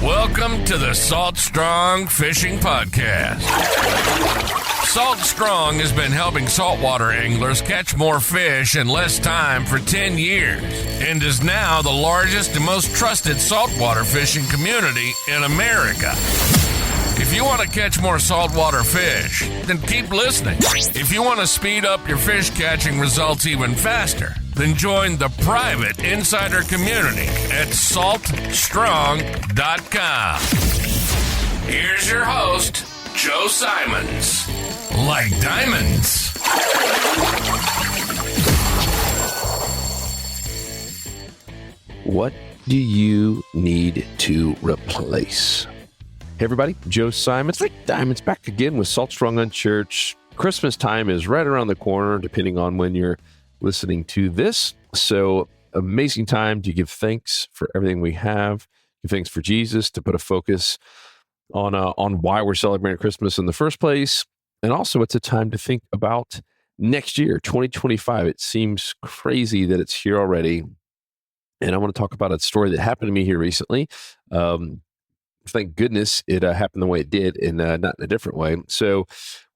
Welcome to the Salt Strong Fishing Podcast. Salt Strong has been helping saltwater anglers catch more fish in less time for 10 years and is now the largest and most trusted saltwater fishing community in America. If you want to catch more saltwater fish, then keep listening. If you want to speed up your fish catching results even faster, then join the private insider community at saltstrong.com. Here's your host, Joe Simons. Like diamonds. What do you need to replace? Hey everybody, Joe Simons, like diamonds, back again with Salt Strong UNCHURCHED. Christmas time is right around the corner, depending on when you're listening to this. So amazing time to give thanks for everything we have, give thanks for Jesus, to put a focus on why we're celebrating Christmas in the first place. And also it's a time to think about next year, 2025. It seems crazy that it's here already. And I want to talk about a story that happened to me here recently. Thank goodness it happened the way it did and not in a different way. So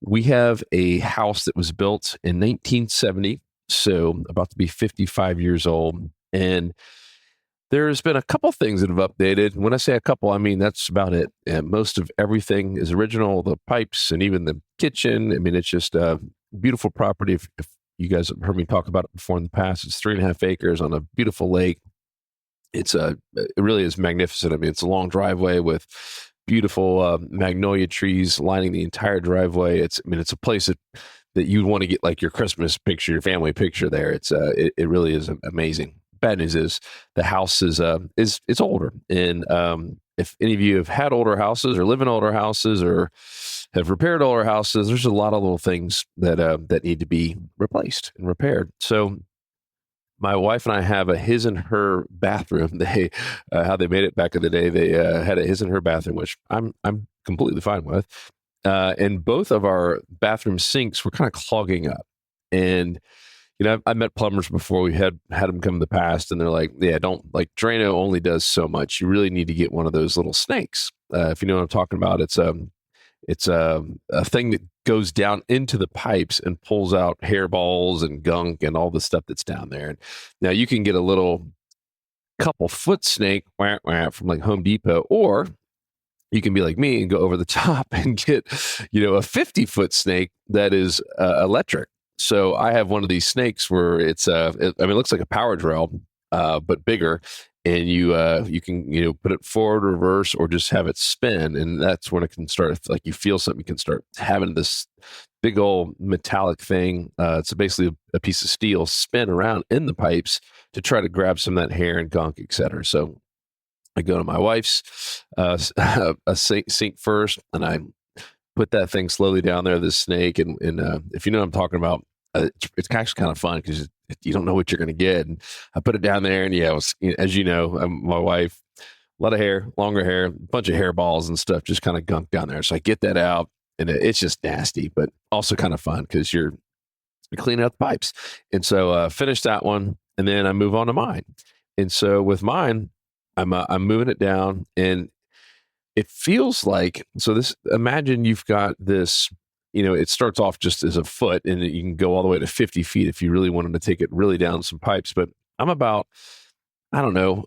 we have a house that was built in 1970, so about to be 55 years old. And there's been a couple things that have updated. When I say a couple, I mean that's about it. And most of everything is original, the pipes and even the kitchen. I mean, it's just a beautiful property. If you guys have heard me talk about it before in the past, it's 3.5 acres on a beautiful lake. It really is magnificent. I mean, it's a long driveway with beautiful magnolia trees lining the entire driveway. It's a place that you'd want to get like your Christmas picture, your family picture there. It really is amazing. Bad news is the house is older, and if any of you have had older houses or live in older houses or have repaired older houses, there's a lot of little things that need to be replaced and repaired. So my wife and I have a his and her bathroom. They how they made it back in the day. They had a his and her bathroom, which I'm completely fine with. And both of our bathroom sinks were kind of clogging up. And I met plumbers before. We had them come in the past, and they're like, "Yeah, don't like Drano only does so much. You really need to get one of those little snakes. If you know what I'm talking about, it's a thing that goes down into the pipes and pulls out hairballs and gunk and all the stuff that's down there. And now you can get a little couple foot snake from like Home Depot, or you can be like me and go over the top and get, a 50-foot snake that is electric. So I have one of these snakes where it looks like a power drill, but bigger. And you can put it forward, reverse, or just have it spin, and that's when it can start. Like you feel something, you can start having this big old metallic thing. It's basically a piece of steel spin around in the pipes to try to grab some of that hair and gunk, etc. So I go to my wife's a sink first, and I put that thing slowly down there, this snake, and if you know what I'm talking about, it's actually kind of fun because you don't know what you're going to get. And I put it down there, and it was, as you know, my wife, a lot of hair, longer hair, a bunch of hairballs and stuff, just kind of gunk down there. So I get that out, and it's just nasty, but also kind of fun because you're cleaning out the pipes. And so finish that one, and then I move on to mine. And so with mine, I'm moving it down, and it feels like, imagine you've got this. It starts off just as a foot, and you can go all the way to 50 feet if you really wanted to take it really down some pipes. But I'm about, I don't know,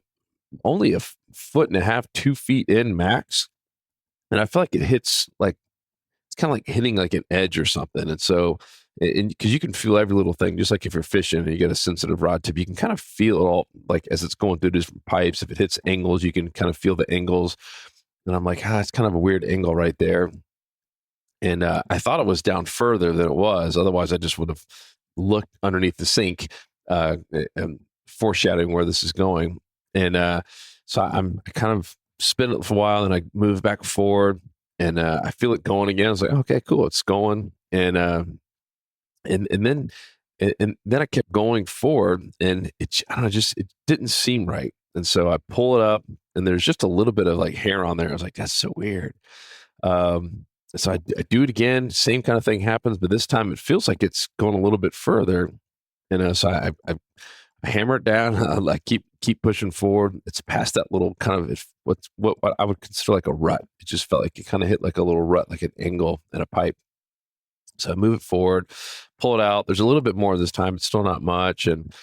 only a foot and a half, 2 feet in max. And I feel like it hits it's kind of like hitting like an edge or something. And so, because you can feel every little thing, just like if you're fishing and you get a sensitive rod tip, you can kind of feel it all, like as it's going through different pipes. If it hits angles, you can kind of feel the angles. And I'm like, it's kind of a weird angle right there. And I thought it was down further than it was. Otherwise, I just would have looked underneath the sink, and foreshadowing where this is going. And so I kind of spin it for a while, and I move back and forward, and I feel it going again. I was like, okay, cool, it's going. And then I kept going forward, and it didn't seem right. And so I pull it up, and there's just a little bit of like hair on there. I was like, that's so weird. So I do it again. Same kind of thing happens, but this time it feels like it's going a little bit further. And so I I hammer it down. I like keep pushing forward. It's past that little kind of what I would consider like a rut. It just felt like it kind of hit like a little rut, like an angle in a pipe. So I move it forward, pull it out. There's a little bit more this time. It's still not much, and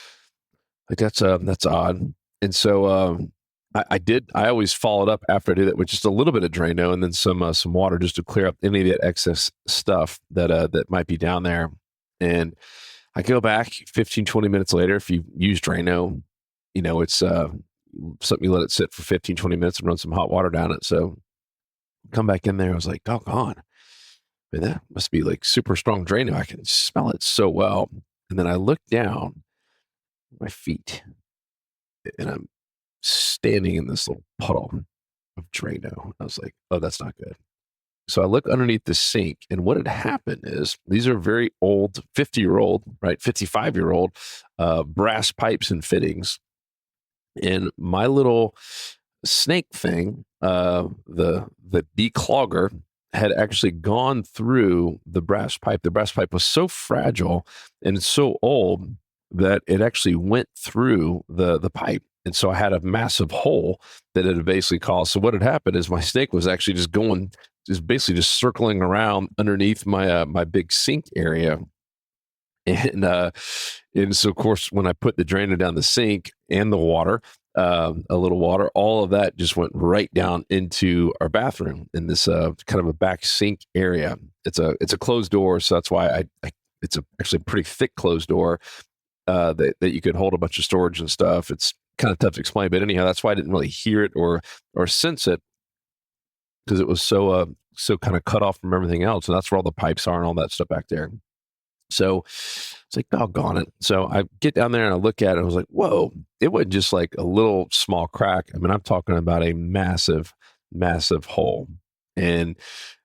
like that's odd. And so I always followed up after I did it with just a little bit of Drano and then some water just to clear up any of that excess stuff that might be down there. And I go back 15, 20 minutes later. If you use Drano, it's something you let it sit for 15, 20 minutes and run some hot water down it. So come back in there. I was like, doggone, man, that must be like super strong Drano. I can smell it so well. And then I look down at my feet and I'm standing in this little puddle of Drano. I was like, oh, that's not good. So I look underneath the sink, and what had happened is these are very old, 50-year-old, right, 55-year-old brass pipes and fittings. And my little snake thing, the declogger, had actually gone through the brass pipe. The brass pipe was so fragile and so old that it actually went through the pipe. And so I had a massive hole that it had basically caused. So what had happened is my snake was actually basically just circling around underneath my my big sink area. And so of course, when I put the Drano down the sink and the water, a little water, all of that just went right down into our bathroom in this kind of a back sink area. It's a closed door, so that's why it's actually a pretty thick closed door that you could hold a bunch of storage and stuff. It's kind of tough to explain, but anyhow, that's why I didn't really hear it or sense it, because it was so kind of cut off from everything else, and that's where all the pipes are and all that stuff back there. So it's like, doggone it. So I get down there and I look at it. And I was like, whoa, it wasn't just like a little small crack. I mean, I'm talking about a massive, massive hole. And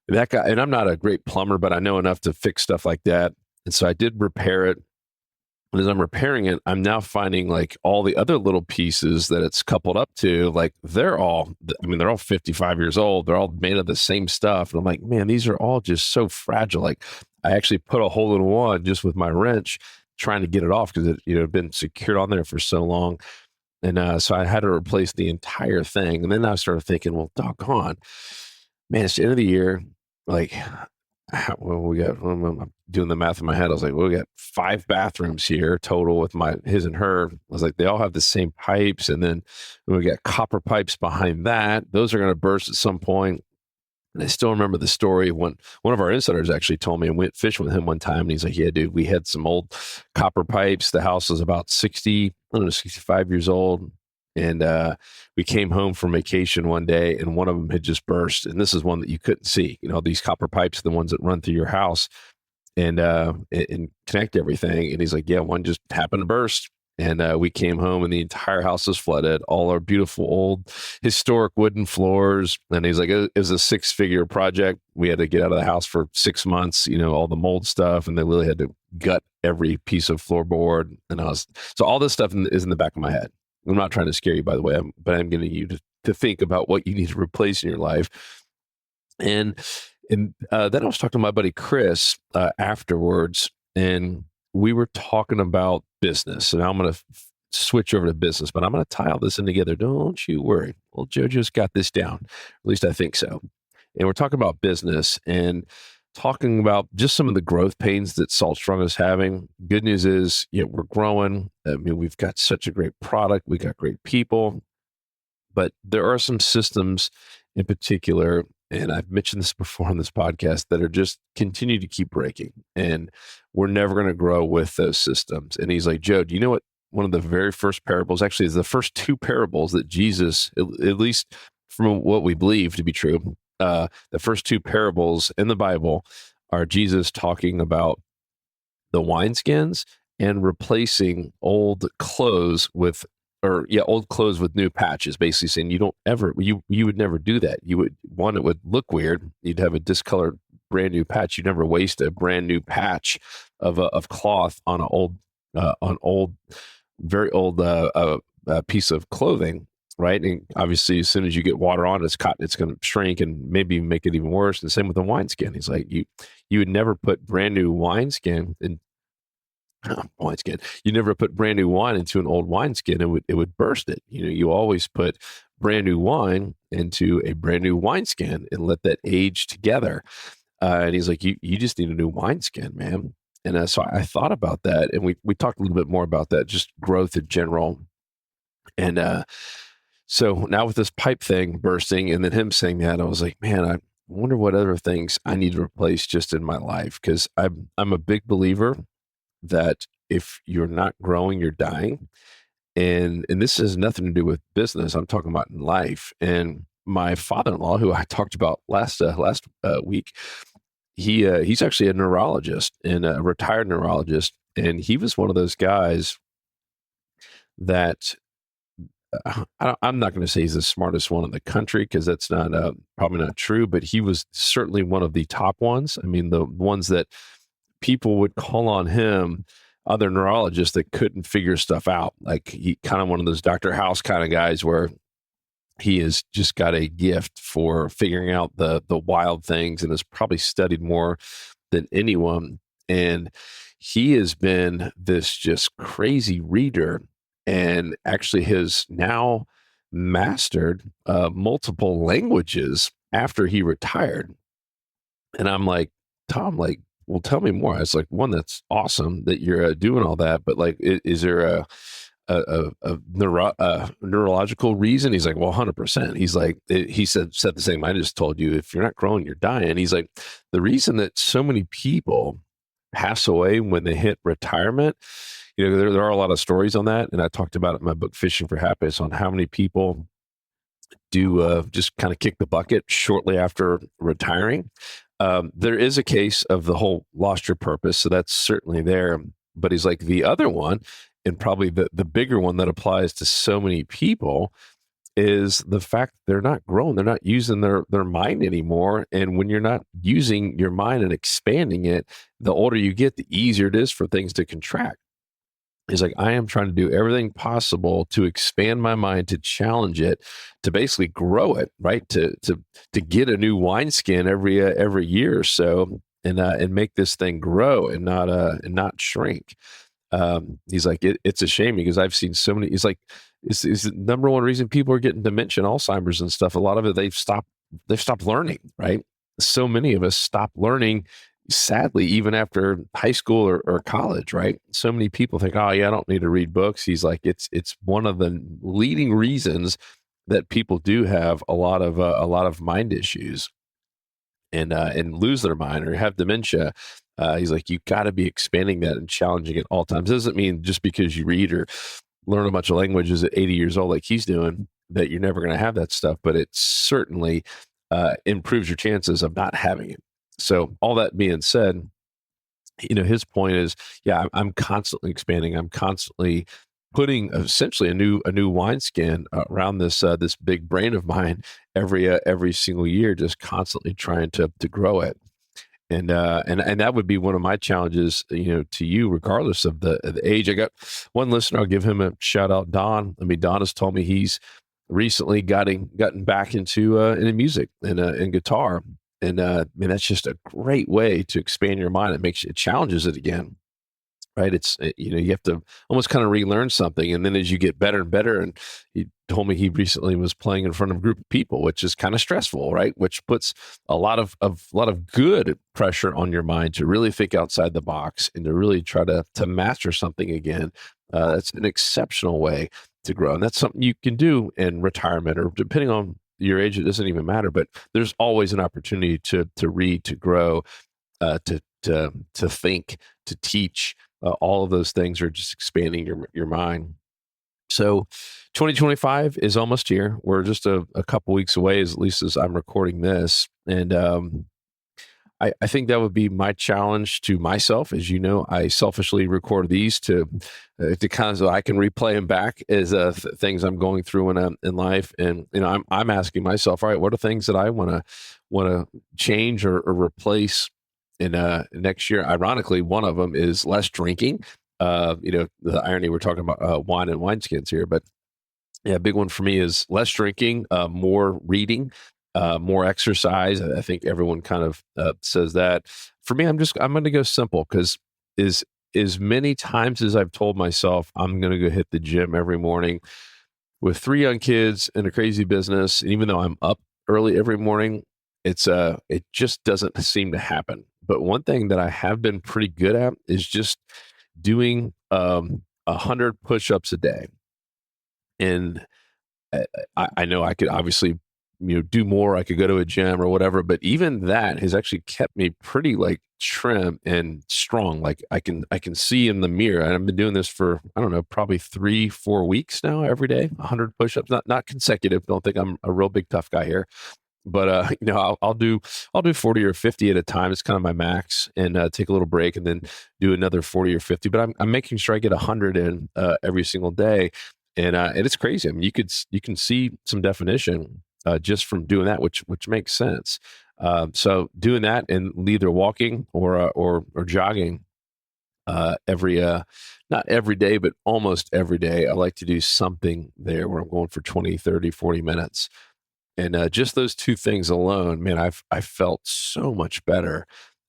that guy, and I'm not a great plumber, but I know enough to fix stuff like that. And so I did repair it. And as I'm repairing it, I'm now finding like all the other little pieces that it's coupled up to, like they're all 55 years old. They're all made of the same stuff. And I'm like, man, these are all just so fragile. Like I actually put a hole in one just with my wrench trying to get it off because it had been secured on there for so long. And so I had to replace the entire thing. And then I started thinking, well, doggone, man, it's the end of the year. Like, I'm doing the math in my head. I was like, well, we got 5 bathrooms here total with his and her. I was like, they all have the same pipes. And then we got copper pipes behind that. Those are going to burst at some point. And I still remember the story when one of our insiders actually told me, I went fishing with him one time. And he's like, yeah, dude, we had some old copper pipes. The house was about 65 years old. And we came home from vacation one day and one of them had just burst. And this is one that you couldn't see. These copper pipes are the ones that run through your house and connect everything. And he's like, yeah, one just happened to burst. And we came home and the entire house was flooded. All our beautiful old historic wooden floors. And he's like, it was a 6-figure project. We had to get out of the house for 6 months, all the mold stuff. And they really had to gut every piece of floorboard. So all this stuff is in the back of my head. I'm not trying to scare you, by the way, but I'm getting you to think about what you need to replace in your life. And then I was talking to my buddy Chris afterwards, and we were talking about business. And I'm going to switch over to business, but I'm going to tie all this in together. Don't you worry. Well, JoJo's got this down. At least I think so. And we're talking about business and talking about just some of the growth pains that Salt Strong is having. Good news is, we're growing. I mean, we've got such a great product. We got great people, but there are some systems in particular, and I've mentioned this before on this podcast, that are just continue to keep breaking, and we're never going to grow with those systems. And he's like, Joe, do you know what one of the very first parables, actually is the first 2 parables that Jesus, at least from what we believe to be true, the first 2 parables in the Bible are Jesus talking about the wineskins and replacing old clothes with new patches, basically saying you would never do that. You would, one, it would look weird. You'd have a discolored brand new patch. You'd never waste a brand new patch of cloth on very old piece of clothing. Right. And obviously, as soon as you get water on it, it's going to shrink and maybe make it even worse. And same with the wineskin. He's like, you would never put brand new wineskin wineskin. You never put brand new wine into an old wineskin; it would burst it. You always put brand new wine into a brand new wineskin and let that age together. And he's like, you just need a new wineskin, man. And so I thought about that, and we talked a little bit more about that, just growth in general. And so now with this pipe thing bursting, and then him saying that, I was like, man, I wonder what other things I need to replace just in my life, because I'm a big believer that if you're not growing, you're dying. And this has nothing to do with business. I'm talking about in life. And my father-in-law, who I talked about last week, he's actually a neurologist and a retired neurologist, and he was one of those guys that I'm not going to say he's the smartest one in the country, because that's not probably not true, but he was certainly one of the top ones. I mean, the ones that people would call on him, other neurologists that couldn't figure stuff out. Like, he kind of one of those Dr. House kind of guys where he has just got a gift for figuring out the wild things, and has probably studied more than anyone. And he has been this just crazy reader, and actually has now mastered multiple languages after he retired. And I'm like, Tom, like, well, tell me more. I was like, one, that's awesome that you're doing all that, but like, is there a neurological reason? He's like, well, 100%. He's like, he said the same. I just told you, if you're not growing, you're dying. He's like, the reason that so many people pass away when they hit retirement, there are a lot of stories on that. And I talked about it in my book, Fishing for Happiness, on how many people do just kind of kick the bucket shortly after retiring. There is a case of the whole lost your purpose. So that's certainly there. But he's like, the other one, and probably the bigger one that applies to so many people, is the fact they're not growing. They're not using their mind anymore. And when you're not using your mind and expanding it, the older you get, the easier it is for things to contract. He's like, I am trying to do everything possible to expand my mind, to challenge it, to basically grow it, right? To get a new wineskin every year or so, and make this thing grow and not shrink. He's like, it's a shame, because I've seen so many. He's like, it's the number one reason people are getting dementia, Alzheimer's, and stuff. A lot of it they've stopped learning, right? So many of us stop learning, sadly, even after high school or college, right? So many people think, oh yeah, I don't need to read books. He's like, it's one of the leading reasons that people do have a lot of mind issues and lose their mind or have dementia. He's like, you got to be expanding that and challenging it all times. Doesn't mean just because you read or learn a bunch of languages at 80 years old, like he's doing, that you're never going to have that stuff, but it certainly improves your chances of not having it. So all that being said, his point is, yeah, I'm constantly expanding. I'm constantly putting essentially a new wineskin around this big brain of mine every single year, just constantly trying to grow it. And that would be one of my challenges, to you, regardless of the age. I got one listener, I'll give him a shout out, Don. I mean, Don has told me he's recently gotten back into music and guitar. And that's just a great way to expand your mind. It challenges it again, right? It's, you have to almost kind of relearn something. And then as you get better and better, and he told me he recently was playing in front of a group of people, which is kind of stressful, right? Which puts a lot of good pressure on your mind to really think outside the box and to really try to master something again. That's an exceptional way to grow. And that's something you can do in retirement, or depending on your age, it doesn't even matter, but there's always an opportunity to read, to grow, to think, to teach. All of those things are just expanding your mind. So 2025 is almost here. We're just a couple weeks away, at least as I'm recording this. And I think that would be my challenge to myself. As you know, I selfishly record these to kind of, so I can replay them back as things I'm going through in life. And I'm asking myself, all right, what are things that I want to change or replace in next year? Ironically, one of them is less drinking. The irony, we're talking about wine and wineskins here, but yeah, a big one for me is less drinking, more reading, more exercise. I think everyone kind of says that. For me, I'm going to go simple, because as many times as I've told myself I'm going to go hit the gym every morning with 3 young kids and a crazy business, and even though I'm up early every morning, it just doesn't seem to happen. But one thing that I have been pretty good at is just doing 100 push-ups a day. And I know I could obviously, do more. I could go to a gym or whatever, but even that has actually kept me pretty like trim and strong. Like I can see in the mirror, and I've been doing this for, I don't know, probably 3-4 weeks now, every day, 100 push-ups, not consecutive. Don't think I'm a real big tough guy here, but I'll do 40 or 50 at a time. It's kind of my max, and take a little break and then do another 40 or 50. But I'm making sure I get 100 in every single day, and it's crazy. I mean, you can see some definition just from doing that, which makes sense. So doing that and either walking or jogging every not every day, but almost every day. I like to do something there where I'm going for 20, 30, 40 minutes. And just those 2 things alone, man, I felt so much better.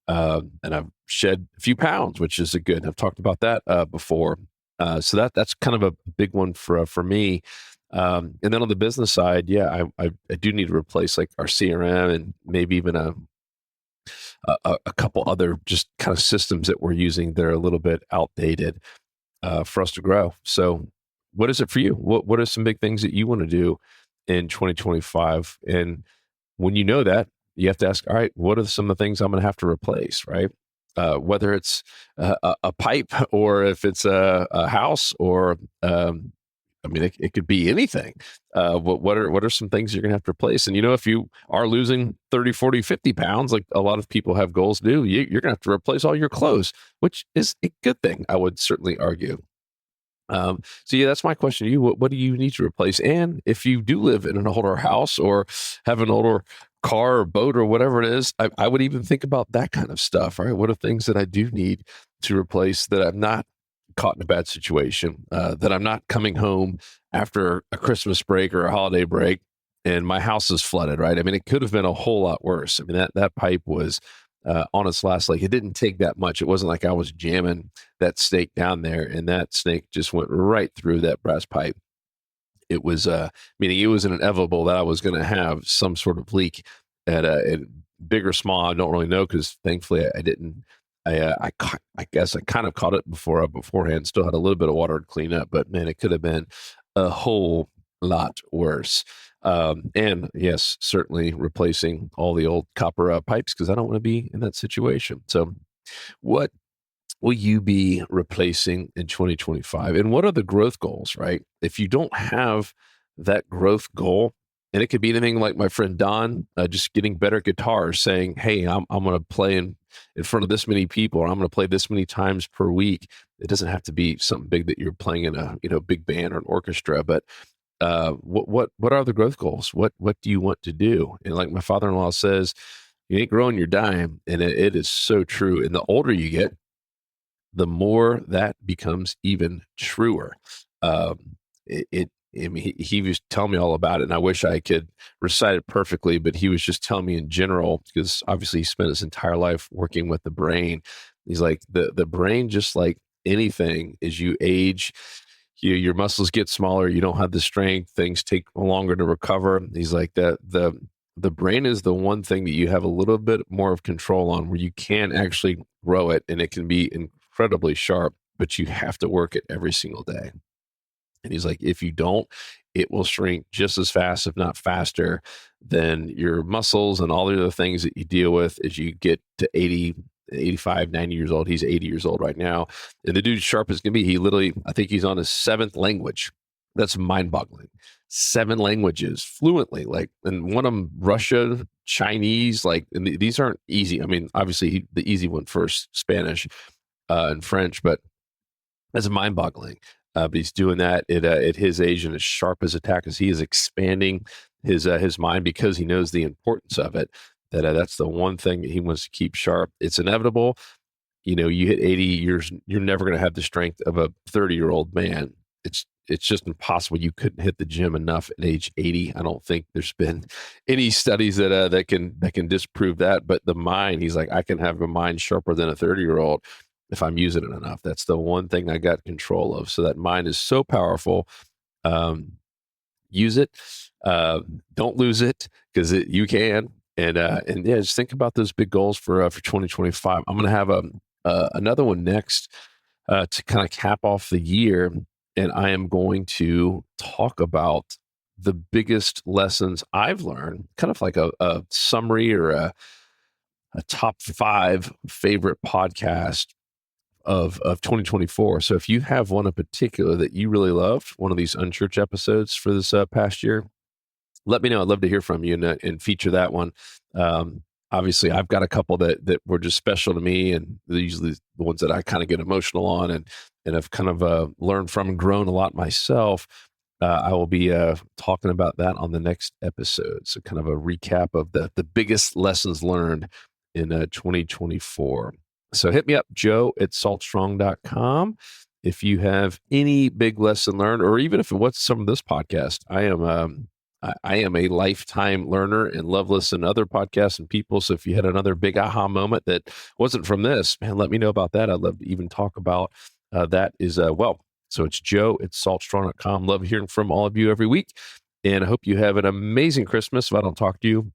And I've shed a few pounds, which is a good. I've talked about that before. So that's kind of a big one for me. And then on the business side, yeah, I do need to replace like our CRM and maybe even a couple other just kind of systems that we're using that are a little bit outdated for us to grow. So, what is it for you? What are some big things that you want to do in 2025? And when you know that, you have to ask, all right, what are some of the things I'm going to have to replace, right? Whether it's a pipe or if it's a house or, I mean, it could be anything. What are some things you're going to have to replace? And, if you are losing 30, 40, 50 pounds, like a lot of people have goals to do, you're going to have to replace all your clothes, which is a good thing, I would certainly argue. So yeah, that's my question to you. What do you need to replace? And if you do live in an older house or have an older car or boat or whatever it is, I would even think about that kind of stuff. Right? What are things that I do need to replace that I'm not caught in a bad situation, that I'm not coming home after a Christmas break or a holiday break and my house is flooded, right? I mean, it could have been a whole lot worse. I mean, that pipe was on its last leg. It didn't take that much. It wasn't like I was jamming that snake down there and that snake just went right through that brass pipe. It was, meaning it was inevitable that I was going to have some sort of leak at big or small. I don't really know because thankfully I didn't. I guess I kind of caught it beforehand. Still had a little bit of water to clean up, but man, it could have been a whole lot worse. And yes, certainly replacing all the old copper pipes because I don't want to be in that situation. So, what will you be replacing in 2025? And what are the growth goals, right? If you don't have that growth goal, and it could be anything like my friend Don, just getting better guitars, saying, "Hey, I'm going to play in front of this many people, or I'm going to play this many times per week." It doesn't have to be something big that you're playing in a big band or an orchestra, but what are the growth goals? What do you want to do? And like my father-in-law says, you ain't growing your dime, and it is so true. And the older you get, the more that becomes even truer. I mean, he was telling me all about it, and I wish I could recite it perfectly, but he was just telling me in general, because obviously he spent his entire life working with the brain. He's like, the brain, just like anything, as you age, your muscles get smaller, you don't have the strength, things take longer to recover. He's like, the brain is the one thing that you have a little bit more of control on, where you can actually grow it, and it can be incredibly sharp, but you have to work it every single day. And he's like, if you don't, it will shrink just as fast, if not faster, than your muscles and all the other things that you deal with as you get to 80, 85, 90 years old. He's 80 years old right now. And the dude's sharp as can be. He literally, I think he's on his 7th language. That's mind boggling. 7 languages fluently, like, and one of them, Russian, Chinese, like, and these aren't easy. I mean, obviously the easy one first, Spanish and French, but that's mind boggling. But he's doing that at his age and as sharp as a tack as he is expanding his mind because he knows the importance of it. That's the one thing that he wants to keep sharp. It's inevitable. You hit 80 years, you're never going to have the strength of a 30-year-old man. It's just impossible. You couldn't hit the gym enough at age 80. I don't think there's been any studies that can disprove that. But the mind, he's like, I can have a mind sharper than a 30-year-old. if I'm using it enough. That's the one thing I got control of. So that mind is so powerful. Use it. Don't lose it, because you can. And yeah, just think about those big goals for 2025. I'm going to have another one next to kind of cap off the year, and I am going to talk about the biggest lessons I've learned, kind of like a summary or a top 5 favorite podcast of 2024. So if you have one in particular that you really loved, one of these Unchurched episodes for this past year, let me know. I'd love to hear from you and feature that one. Obviously, I've got a couple that were just special to me, and they're usually the ones that I kind of get emotional on and have kind of learned from and grown a lot myself. I will be talking about that on the next episode. So kind of a recap of the biggest lessons learned in 2024. So hit me up, joe@saltstrong.com. If you have any big lesson learned, or even if it was some of this podcast. I am a lifetime learner and love listening to other podcasts and people. So if you had another big aha moment that wasn't from this, man, let me know about that. I'd love to even talk about that as well. So it's joe@saltstrong.com. Love hearing from all of you every week. And I hope you have an amazing Christmas if I don't talk to you.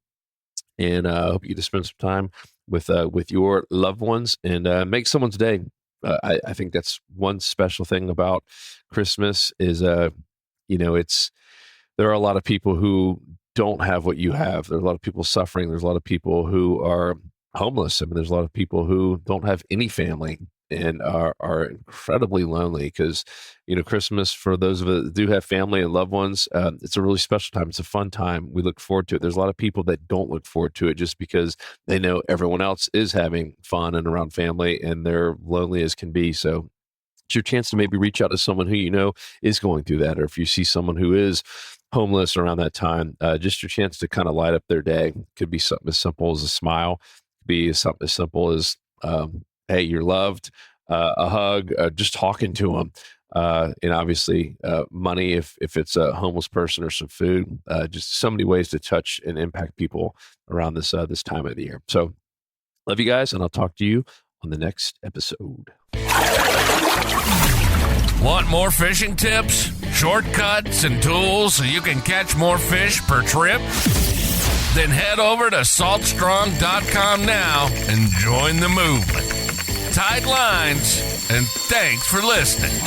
And I hope you get to spend some time with your loved ones and make someone's day. I think that's one special thing about Christmas is, there are a lot of people who don't have what you have. There are a lot of people suffering. There's a lot of people who are homeless. I mean, there's a lot of people who don't have any family and are incredibly lonely because, Christmas, for those of us that do have family and loved ones, it's a really special time. It's a fun time. We look forward to it. There's a lot of people that don't look forward to it just because they know everyone else is having fun and around family, and they're lonely as can be. So it's your chance to maybe reach out to someone who is going through that, or if you see someone who is homeless around that time, just your chance to kind of light up their day. Could be something as simple as a smile, could be something as simple as hey, you're loved, a hug, just talking to them, and obviously money if it's a homeless person, or some food. Just so many ways to touch and impact people around this time of the year. So love you guys, and I'll talk to you on the next episode. Want more fishing tips, shortcuts, and tools so you can catch more fish per trip? Then head over to saltstrong.com now and join the movement. Tight lines, and thanks for listening.